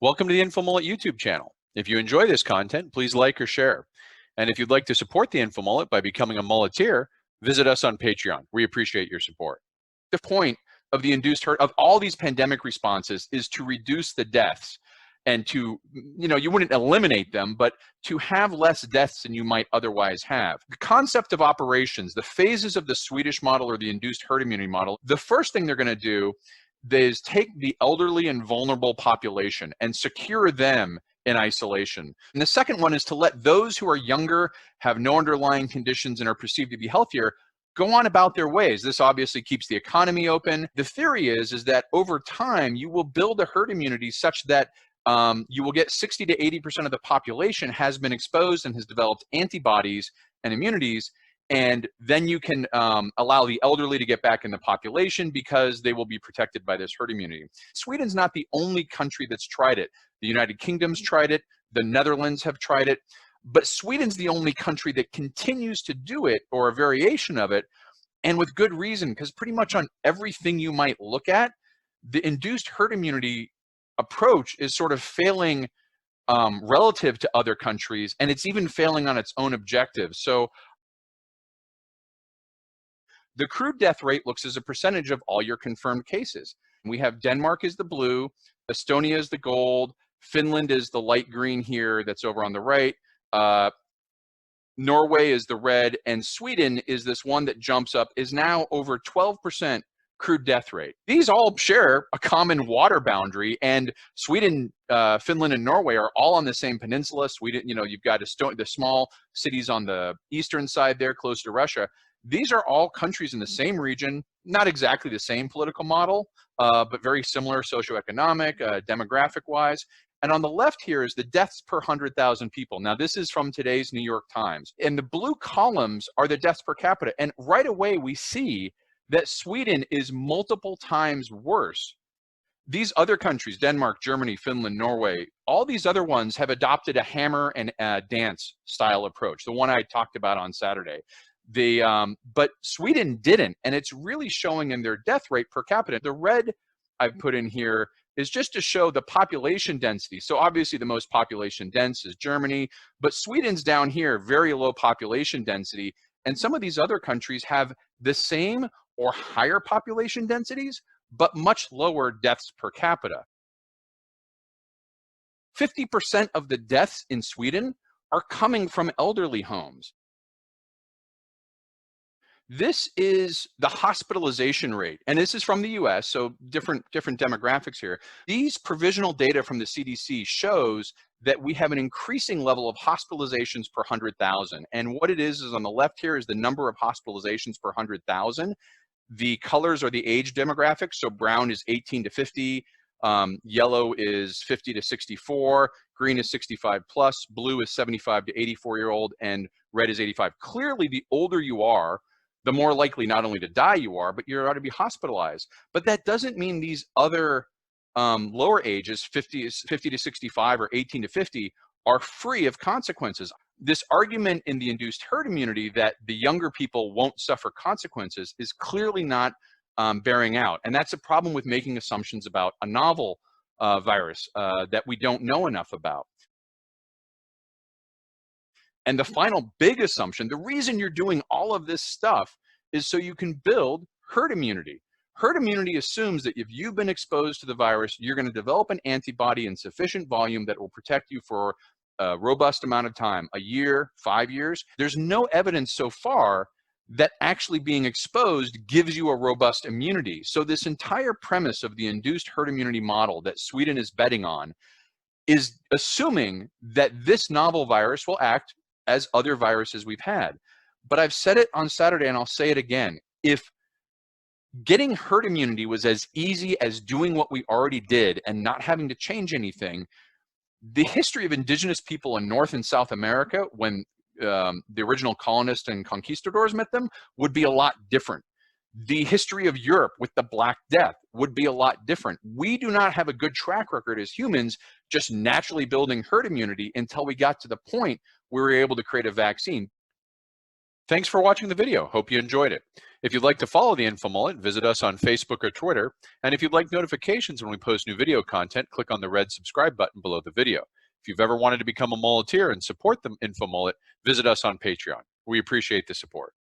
Welcome to the InfoMullet YouTube channel. If you enjoy this content, please like or share. And if you'd like to support the InfoMullet by becoming a mulleteer, visit us on Patreon. We appreciate your support. The point of the induced herd of all these pandemic responses is to reduce the deaths and to, you wouldn't eliminate them, but to have less deaths than you might otherwise have. The concept of operations, the phases of the Swedish model or the induced herd immunity model, the first thing they're going to do is take the elderly and vulnerable population and secure them in isolation. And the second one is to let those who are younger, have no underlying conditions, and are perceived to be healthier go on about their ways. This obviously keeps the economy open. The theory is that over time, you will build a herd immunity such that you will get 60 to 80% of the population has been exposed and has developed antibodies and immunities. And then you can allow the elderly to get back in the population because they will be protected by this herd immunity. Sweden's not the only country that's tried it. The United Kingdom's tried it. The Netherlands have tried it. But Sweden's the only country that continues to do it, or a variation of it, and with good reason, because pretty much on everything you might look at, the induced herd immunity approach is sort of failing relative to other countries, and it's even failing on its own objectives. So the crude death rate looks as a percentage of all your confirmed cases. We have Denmark is the blue, Estonia is the gold, Finland is the light green here that's over on the right, Norway is the red, and Sweden is this one that jumps up, is now over 12% crude death rate. These all share a common water boundary, and Sweden, Finland, and Norway are all on the same peninsula. Sweden, you've got the small cities on the eastern side there, close to Russia. These are all countries in the same region, not exactly the same political model, but very similar socioeconomic, demographic-wise. And on the left here is the deaths per 100,000 people. Now, this is from today's New York Times. And the blue columns are the deaths per capita. And right away, we see that Sweden is multiple times worse. These other countries, Denmark, Germany, Finland, Norway, all these other ones have adopted a hammer and dance style approach, the one I talked about on Saturday. But Sweden didn't, and it's really showing in their death rate per capita. The red I've put in here is just to show the population density. So obviously the most population dense is Germany, but Sweden's down here, very low population density. And some of these other countries have the same or higher population densities, but much lower deaths per capita. 50% of the deaths in Sweden are coming from elderly homes. This is the hospitalization rate, and this is from the US, so different demographics here. These provisional data from the CDC shows that we have an increasing level of hospitalizations per 100,000. And what it is on the left here is the number of hospitalizations per 100,000. The colors are the age demographics, so brown is 18 to 50, yellow is 50 to 64, green is 65 plus, blue is 75 to 84-year-old, and red is 85. Clearly, the older you are, the more likely not only to die you are, but you're ought to be hospitalized. But that doesn't mean these other lower ages, 50 to 65 or 18 to 50, are free of consequences. This argument in the induced herd immunity that the younger people won't suffer consequences is clearly not bearing out. And that's a problem with making assumptions about a novel virus that we don't know enough about. And the final big assumption, the reason you're doing all of this stuff is so you can build herd immunity. Herd immunity assumes that if you've been exposed to the virus, you're going to develop an antibody in sufficient volume that will protect you for a robust amount of time, a year, 5 years. There's no evidence so far that actually being exposed gives you a robust immunity. So this entire premise of the induced herd immunity model that Sweden is betting on is assuming that this novel virus will act as other viruses we've had. But I've said it on Saturday, and I'll say it again. If getting herd immunity was as easy as doing what we already did and not having to change anything, the history of indigenous people in North and South America, when the original colonists and conquistadors met them, would be a lot different. The history of Europe with the Black Death would be a lot different. We do not have a good track record as humans just naturally building herd immunity until we got to the point where we were able to create a vaccine. Thanks for watching the video. Hope you enjoyed it. If you'd like to follow the Info Mullet, visit us on Facebook or Twitter. And if you'd like notifications when we post new video content, click on the red subscribe button below the video. If you've ever wanted to become a mulleteer and support the Info Mullet, visit us on Patreon. We appreciate the support.